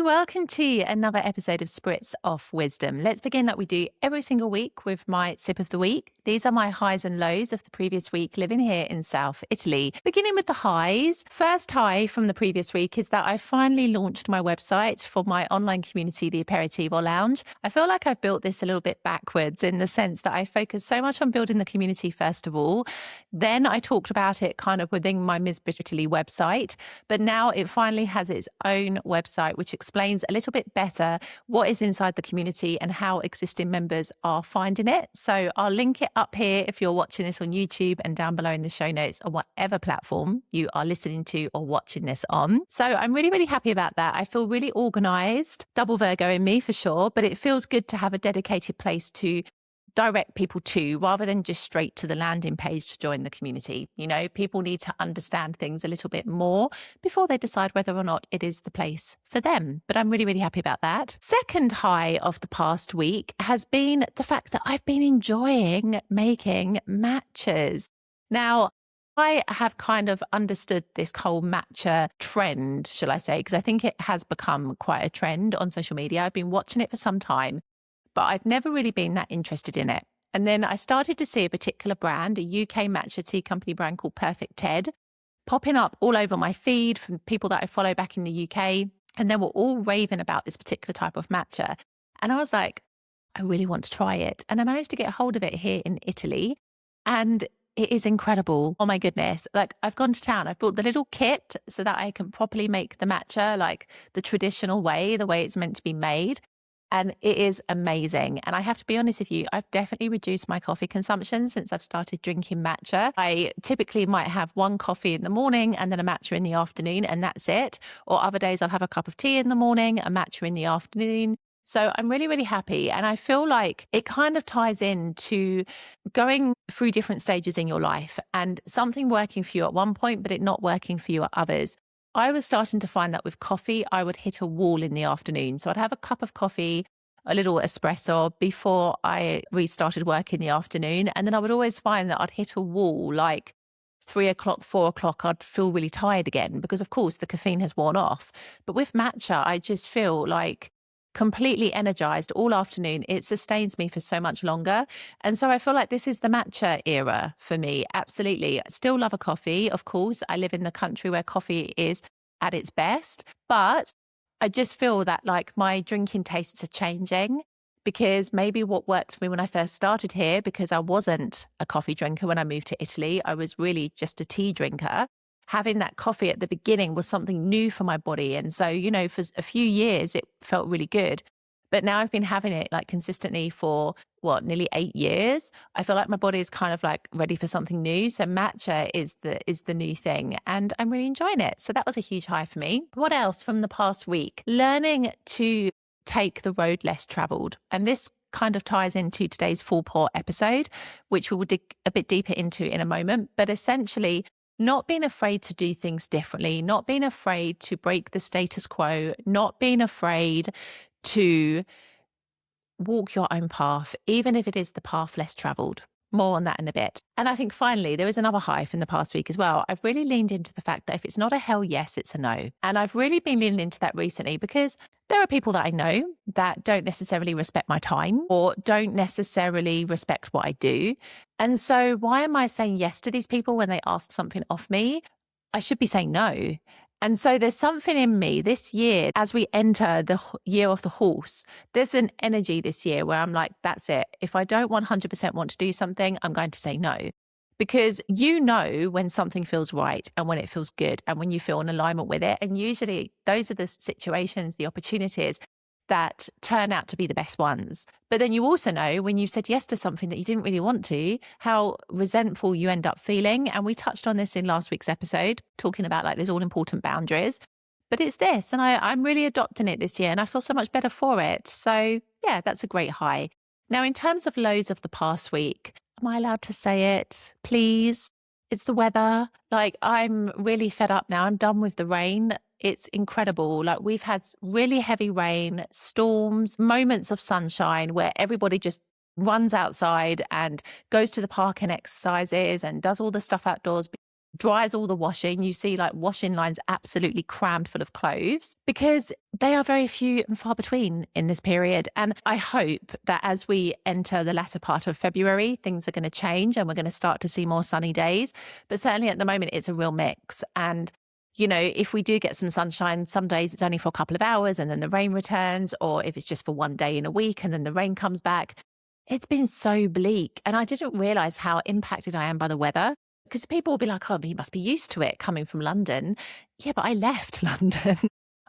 welcome to another episode of Spritz of Wisdom. Let's begin like we do every single week with my sip of the week. These are my highs and lows of the previous week living here in South Italy. Beginning with the highs, first high from the previous week is that I finally launched my website for my online community, the Aperitivo Lounge. I feel like I've built this a little bit backwards in the sense that I focused so much on building the community first of all. Then I talked about it kind of within my Ms. Britaly website, but now it finally has its own website, which explains a little bit better what is inside the community and how existing members are finding it. So I'll link it up here if you're watching this on YouTube and down below in the show notes on whatever platform you are listening to or watching this on. So I'm really, really happy about that. I feel really organized, double Virgo in me for sure, but it feels good to have a dedicated place to direct people to rather than just straight to the landing page to join the community. You know, people need to understand things a little bit more before they decide whether or not it is the place for them. But I'm really, really happy about that. Second high of the past week has been the fact that I've been enjoying making matchas. Now, I have kind of understood this whole matcha trend, shall I say, because I think it has become quite a trend on social media. I've been watching it for some time, but I've never really been that interested in it. And then I started to see a particular brand, a UK matcha tea company brand called Perfect Ted, popping up all over my feed from people that I follow back in the UK. And they were all raving about this particular type of matcha. And I was like, I really want to try it. And I managed to get hold of it here in Italy. And it is incredible. Oh my goodness. Like I've gone to town. I've bought the little kit so that I can properly make the matcha like the traditional way, the way it's meant to be made. And it is amazing. And I have to be honest with you, I've definitely reduced my coffee consumption since I've started drinking matcha. I typically might have one coffee in the morning and then a matcha in the afternoon, and that's it. Or other days I'll have a cup of tea in the morning, a matcha in the afternoon. So I'm really, really happy. And I feel like it kind of ties into going through different stages in your life and something working for you at one point, but it not working for you at others. I was starting to find that with coffee, I would hit a wall in the afternoon. So I'd have a cup of coffee, a little espresso before I restarted work in the afternoon. And then I would always find that I'd hit a wall like 3 o'clock, 4 o'clock, I'd feel really tired again because of course the caffeine has worn off. But with matcha, I just feel like completely energized all afternoon. It sustains me for so much longer. And so I feel like this is the matcha era for me. Absolutely. I still love a coffee. Of course, I live in the country where coffee is at its best, but I just feel that like my drinking tastes are changing because maybe what worked for me when I first started here, because I wasn't a coffee drinker when I moved to Italy, I was really just a tea drinker. Having that coffee at the beginning was something new for my body. And so, you know, for a few years, it felt really good. But now I've been having it like consistently for nearly 8 years. I feel like my body is kind of like ready for something new. So matcha is the new thing and I'm really enjoying it. So that was a huge high for me. What else from the past week? Learning to take the road less traveled. And this kind of ties into today's full pour episode, which we will dig a bit deeper into in a moment. But essentially, not being afraid to do things differently, not being afraid to break the status quo, not being afraid to walk your own path, even if it is the path less traveled. More on that in a bit. And I think finally, there is another high from the past week as well. I've really leaned into the fact that if it's not a hell yes, it's a no. And I've really been leaning into that recently because there are people that I know that don't necessarily respect my time or don't necessarily respect what I do. And so why am I saying yes to these people when they ask something of me? I should be saying no. And so there's something in me this year, as we enter the year of the horse, there's an energy this year where I'm like, that's it. If I don't 100% want to do something, I'm going to say no. Because you know when something feels right and when it feels good and when you feel in alignment with it. And usually those are the situations, the opportunities that turn out to be the best ones. But then you also know when you've said yes to something that you didn't really want to, how resentful you end up feeling. And we touched on this in last week's episode, talking about like those all important boundaries. But it's this, and I'm really adopting it this year and I feel so much better for it. So yeah, that's a great high. Now, in terms of lows of the past week, am I allowed to say it? Please? It's the weather. Like I'm really fed up now. I'm done with the rain. It's incredible. Like we've had really heavy rain, storms, moments of sunshine where everybody just runs outside and goes to the park and exercises and does all the stuff outdoors dries all the washing. You see like washing lines absolutely crammed full of clothes because they are very few and far between in this period. And I hope that as we enter the latter part of February, things are going to change and we're going to start to see more sunny days. But certainly at the moment, it's a real mix. And if we do get some sunshine, some days it's only for a couple of hours and then the rain returns, or if it's just for one day in a week and then the rain comes back. It's been so bleak. And I didn't realize how impacted I am by the weather. Because people will be like, oh, you must be used to it coming from London. Yeah, but I left London.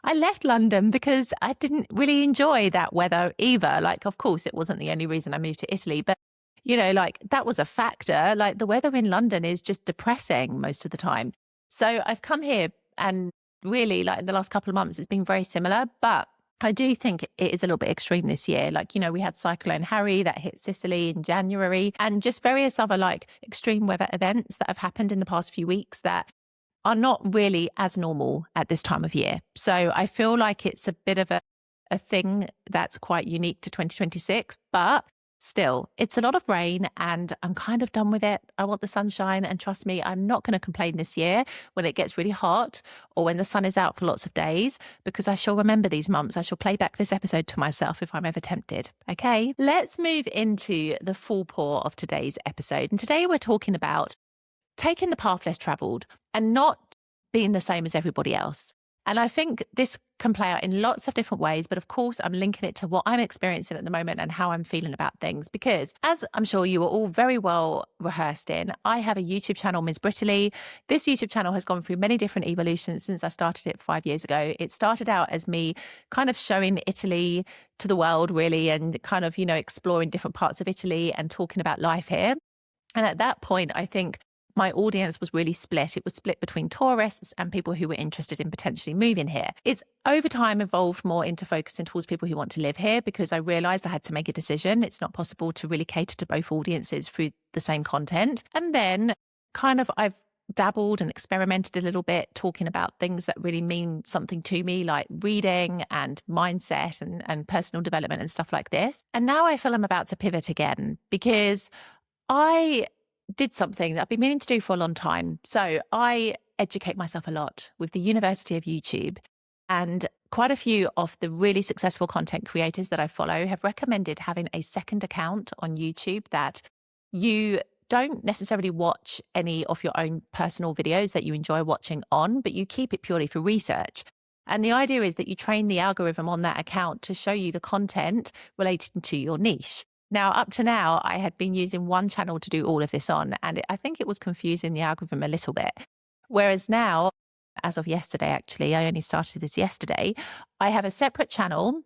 I left London because I didn't really enjoy that weather either. Like, of course, it wasn't the only reason I moved to Italy, but, like that was a factor. Like the weather in London is just depressing most of the time. So I've come here and really like in the last couple of months, it's been very similar, but I do think it is a little bit extreme this year. Like, we had Cyclone Harry that hit Sicily in January and just various other like extreme weather events that have happened in the past few weeks that are not really as normal at this time of year. So I feel like it's a bit of a thing that's quite unique to 2026, but still, it's a lot of rain and I'm kind of done with it. I want the sunshine, and trust me, I'm not going to complain this year when it gets really hot or when the sun is out for lots of days, because I shall remember these months. I shall play back this episode to myself if I'm ever tempted. Okay, let's move into the full pour of today's episode. And today we're talking about taking the path less traveled and not being the same as everybody else. And I think this can play out in lots of different ways. But of course, I'm linking it to what I'm experiencing at the moment and how I'm feeling about things. Because as I'm sure you are all very well rehearsed in, I have a YouTube channel, Ms. Britaly. This YouTube channel has gone through many different evolutions since I started it 5 years ago. It started out as me kind of showing Italy to the world, really, and kind of, exploring different parts of Italy and talking about life here. And at that point, I think my audience was really split. It was split between tourists and people who were interested in potentially moving here. It's over time evolved more into focusing towards people who want to live here, because I realized I had to make a decision. It's not possible to really cater to both audiences through the same content. And then I've dabbled and experimented a little bit, talking about things that really mean something to me, like reading and mindset and personal development and stuff like this. And now I feel I'm about to pivot again, because I did something that I've been meaning to do for a long time. So I educate myself a lot with the University of YouTube, and quite a few of the really successful content creators that I follow have recommended having a second account on YouTube that you don't necessarily watch any of your own personal videos that you enjoy watching on, but you keep it purely for research. And the idea is that you train the algorithm on that account to show you the content related to your niche. Now, up to now, I had been using one channel to do all of this on, and I think it was confusing the algorithm a little bit. Whereas now, as of yesterday, actually, I only started this yesterday, I have a separate channel,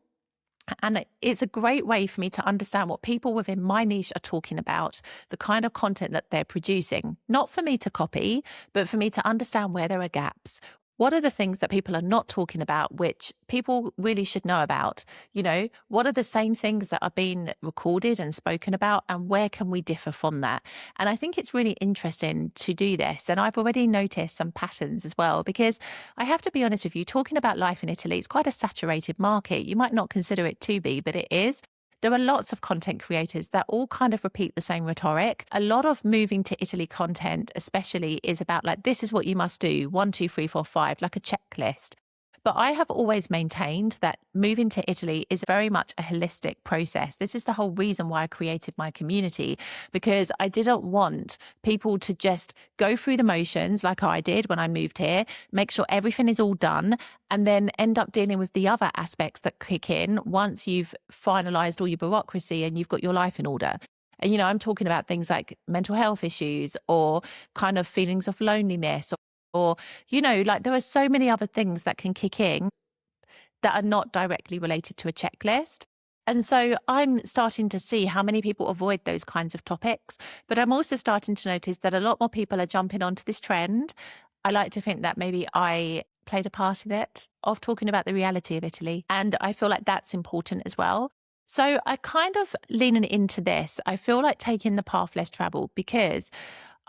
and it's a great way for me to understand what people within my niche are talking about, the kind of content that they're producing, not for me to copy, but for me to understand where there are gaps. What are the things that people are not talking about, which people really should know about? What are the same things that are being recorded and spoken about, and where can we differ from that? And I think it's really interesting to do this. And I've already noticed some patterns as well, because I have to be honest with you, talking about life in Italy, it's quite a saturated market. You might not consider it to be, but it is. There are lots of content creators that all kind of repeat the same rhetoric. A lot of moving to Italy content, especially, is about like, this is what you must do, 1, 2, 3, 4, 5, like a checklist. But I have always maintained that moving to Italy is very much a holistic process. This is the whole reason why I created my community, because I didn't want people to just go through the motions like I did when I moved here, make sure everything is all done, and then end up dealing with the other aspects that kick in once you've finalized all your bureaucracy and you've got your life in order. And, I'm talking about things like mental health issues or kind of feelings of loneliness, or, like there are so many other things that can kick in that are not directly related to a checklist. And so I'm starting to see how many people avoid those kinds of topics, but I'm also starting to notice that a lot more people are jumping onto this trend. I like to think that maybe I played a part in it, of talking about the reality of Italy. And I feel like that's important as well. So I kind of leaning into this, I feel like taking the path less traveled, because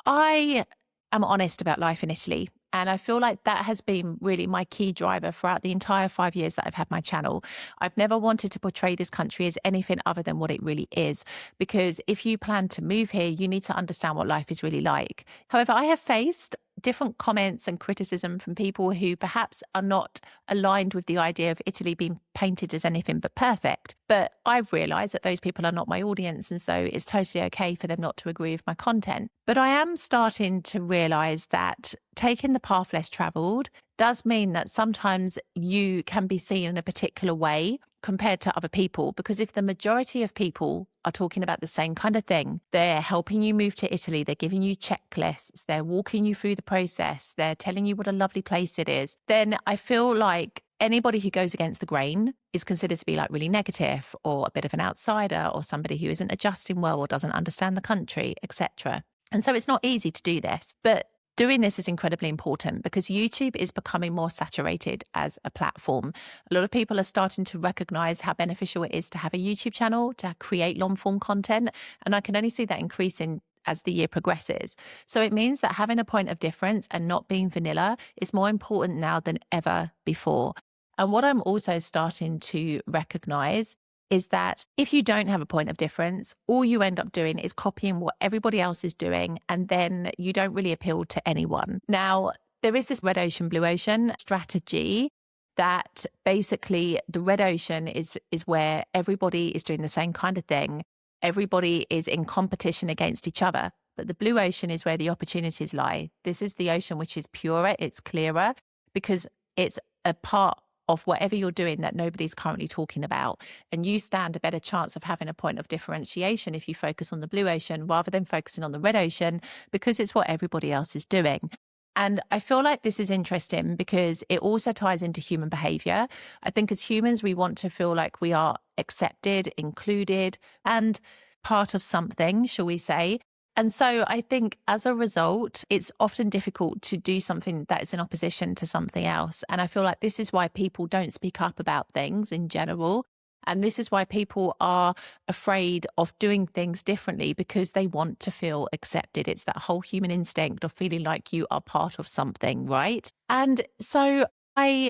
I am honest about life in Italy. And I feel like that has been really my key driver throughout the entire 5 years that I've had my channel. I've never wanted to portray this country as anything other than what it really is, because if you plan to move here, you need to understand what life is really like. However, I have faced different comments and criticism from people who perhaps are not aligned with the idea of Italy being painted as anything but perfect. But I've realized that those people are not my audience. And so it's totally okay for them not to agree with my content. But I am starting to realize that taking the path less traveled does mean that sometimes you can be seen in a particular way compared to other people. Because if the majority of people are talking about the same kind of thing, they're helping you move to Italy, they're giving you checklists, they're walking you through the process, they're telling you what a lovely place it is, then I feel like anybody who goes against the grain is considered to be like really negative or a bit of an outsider or somebody who isn't adjusting well or doesn't understand the country, etc. And so it's not easy to do this, but doing this is incredibly important because YouTube is becoming more saturated as a platform. A lot of people are starting to recognize how beneficial it is to have a YouTube channel, to create long form content. And I can only see that increasing as the year progresses. So it means that having a point of difference and not being vanilla is more important now than ever before. And what I'm also starting to recognize is that if you don't have a point of difference, all you end up doing is copying what everybody else is doing, and then you don't really appeal to anyone. Now, there is this red ocean, blue ocean strategy that basically the red ocean is where everybody is doing the same kind of thing. Everybody is in competition against each other. But the blue ocean is where the opportunities lie. This is the ocean which is purer, it's clearer, because it's a part of whatever you're doing that nobody's currently talking about. And you stand a better chance of having a point of differentiation if you focus on the blue ocean rather than focusing on the red ocean, because it's what everybody else is doing. And I feel like this is interesting because it also ties into human behavior. I think as humans, we want to feel like we are accepted, included, and part of something, shall we say. And so I think as a result, it's often difficult to do something that is in opposition to something else. And I feel like this is why people don't speak up about things in general. And this is why people are afraid of doing things differently, because they want to feel accepted. It's that whole human instinct of feeling like you are part of something, right? And so I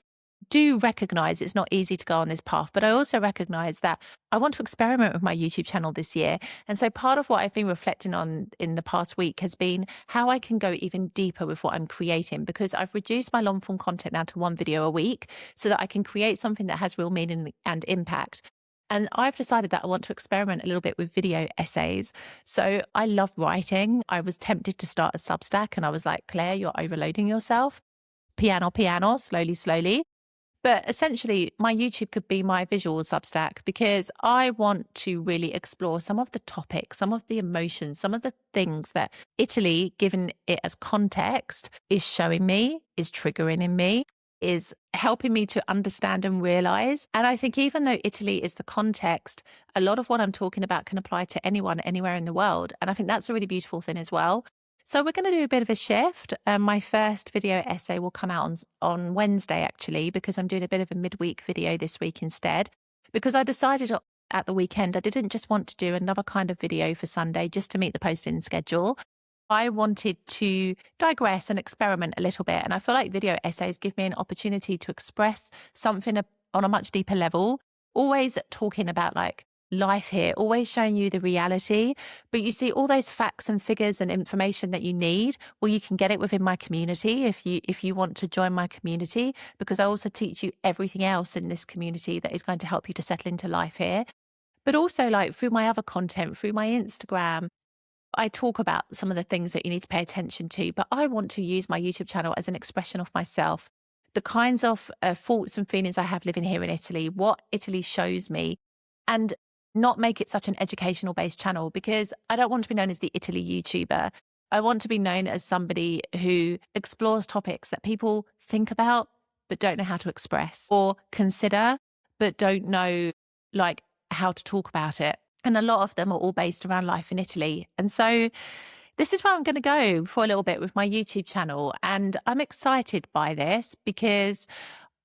do recognize it's not easy to go on this path, but I also recognize that I want to experiment with my YouTube channel this year. And so part of what I've been reflecting on in the past week has been how I can go even deeper with what I'm creating, because I've reduced my long form content now to 1 video a week so that I can create something that has real meaning and impact. And I've decided that I want to experiment a little bit with video essays. So I love writing. I was tempted to start a Substack and I was like, Claire, you're overloading yourself. Piano, slowly. But essentially, my YouTube could be my visual Substack, because I want to really explore some of the topics, some of the emotions, some of the things that Italy, given it as context, is showing me, is triggering in me, is helping me to understand and realize. And I think even though Italy is the context, a lot of what I'm talking about can apply to anyone, anywhere in the world. And I think that's a really beautiful thing as well. So we're going to do a bit of a shift. My first video essay will come out on Wednesday, actually, because I'm doing a bit of a midweek video this week instead, because I decided at the weekend I didn't just want to do another kind of video for Sunday just to meet the posting schedule. I wanted to digress and experiment a little bit. And I feel like video essays give me an opportunity to express something on a much deeper level, always talking about like life here, always showing you the reality. But you see all those facts and figures and information that you need, well, you can get it within my community if you want to join my community, because I also teach you everything else in this community that is going to help you to settle into life here. But also like through my other content, through my Instagram, I talk about some of the things that you need to pay attention to, but I want to use my YouTube channel as an expression of myself, the kinds of thoughts and feelings I have living here in Italy, what Italy shows me, and not make it such an educational based channel, because I don't want to be known as the Italy YouTuber. I want to be known as somebody who explores topics that people think about but don't know how to express, or consider but don't know like how to talk about it. And a lot of them are all based around life in Italy. And so this is where I'm going to go for a little bit with my YouTube channel. And I'm excited by this because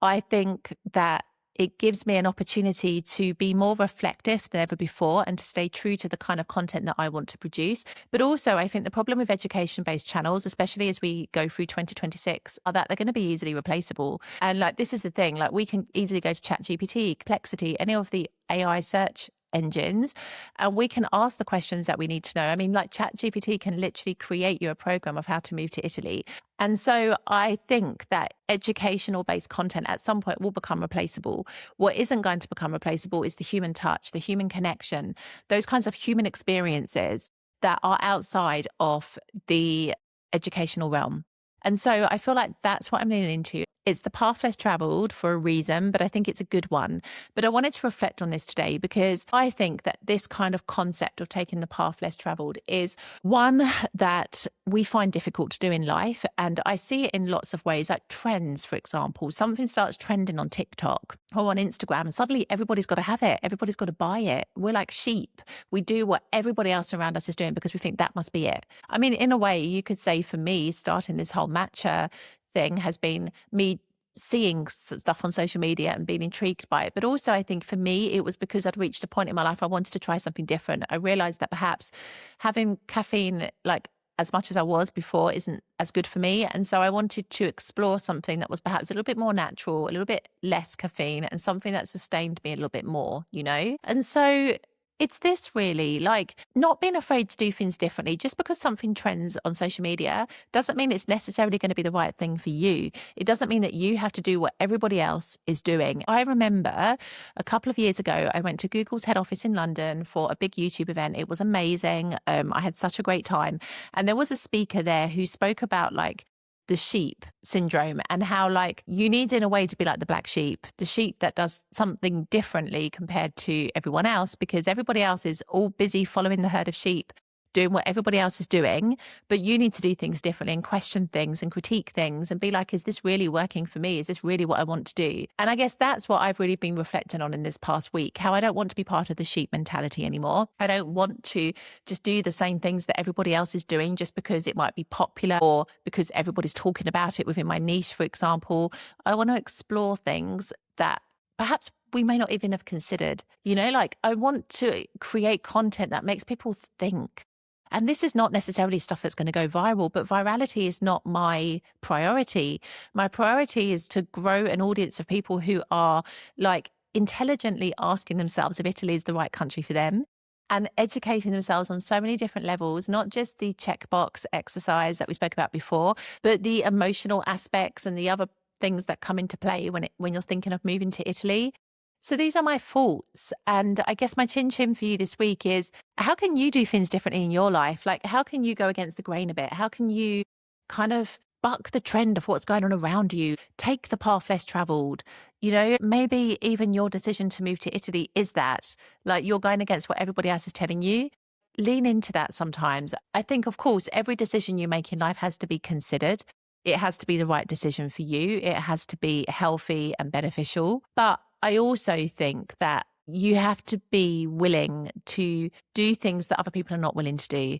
I think that it gives me an opportunity to be more reflective than ever before and to stay true to the kind of content that I want to produce. But also, I think the problem with education-based channels, especially as we go through 2026, are that they're going to be easily replaceable. And like, this is the thing, like we can easily go to ChatGPT, Perplexity, any of the AI search engines, and we can ask the questions that we need to know. I mean, like ChatGPT can literally create you a program of how to move to Italy. And so I think that educational based content at some point will become replaceable. What isn't going to become replaceable is the human touch, the human connection, those kinds of human experiences that are outside of the educational realm. And so I feel like that's what I'm leaning into. It's the path less traveled for a reason, but I think it's a good one. But I wanted to reflect on this today because I think that this kind of concept of taking the path less traveled is one that we find difficult to do in life. And I see it in lots of ways, like trends, for example. Something starts trending on TikTok or on Instagram, and suddenly everybody's got to have it. Everybody's got to buy it. We're like sheep. We do what everybody else around us is doing because we think that must be it. I mean, in a way, you could say for me, starting this whole matcha thing has been me seeing stuff on social media and being intrigued by it. But also, I think for me, it was because I'd reached a point in my life I wanted to try something different. I realized that perhaps having caffeine, like as much as I was before, isn't as good for me. And so I wanted to explore something that was perhaps a little bit more natural, a little bit less caffeine, and something that sustained me a little bit more, you know? And so it's this really, like not being afraid to do things differently. Just because something trends on social media doesn't mean it's necessarily going to be the right thing for you. It doesn't mean that you have to do what everybody else is doing. I remember a couple of years ago, I went to Google's head office in London for a big YouTube event. It was amazing. I had such a great time. And there was a speaker there who spoke about like the sheep syndrome and how like you need in a way to be like the black sheep, the sheep that does something differently compared to everyone else, because everybody else is all busy following the herd of sheep, doing what everybody else is doing, but you need to do things differently and question things and critique things and be like, is this really working for me? Is this really what I want to do? And I guess that's what I've really been reflecting on in this past week, how I don't want to be part of the sheep mentality anymore. I don't want to just do the same things that everybody else is doing just because it might be popular or because everybody's talking about it within my niche, for example. I want to explore things that perhaps we may not even have considered, you know, like I want to create content that makes people think. And this is not necessarily stuff that's going to go viral, but virality is not my priority. My priority is to grow an audience of people who are like intelligently asking themselves if Italy is the right country for them and educating themselves on so many different levels, not just the checkbox exercise that we spoke about before, but the emotional aspects and the other things that come into play when you're thinking of moving to Italy. So these are my thoughts. And I guess my chin chin for you this week is, how can you do things differently in your life? Like, how can you go against the grain a bit? How can you kind of buck the trend of what's going on around you? Take the path less traveled. You know, maybe even your decision to move to Italy is that, like, you're going against what everybody else is telling you. Lean into that sometimes. I think, of course, every decision you make in life has to be considered. It has to be the right decision for you. It has to be healthy and beneficial. But I also think that you have to be willing to do things that other people are not willing to do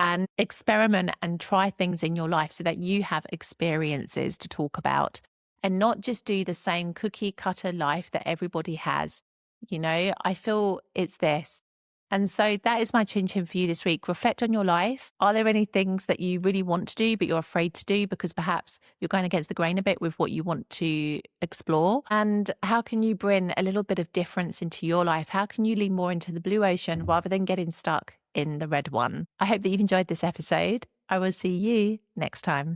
and experiment and try things in your life so that you have experiences to talk about and not just do the same cookie cutter life that everybody has. You know, I feel it's this. And so that is my chin chin for you this week. Reflect on your life. Are there any things that you really want to do, but you're afraid to do because perhaps you're going against the grain a bit with what you want to explore? And how can you bring a little bit of difference into your life? How can you lean more into the blue ocean rather than getting stuck in the red one? I hope that you've enjoyed this episode. I will see you next time.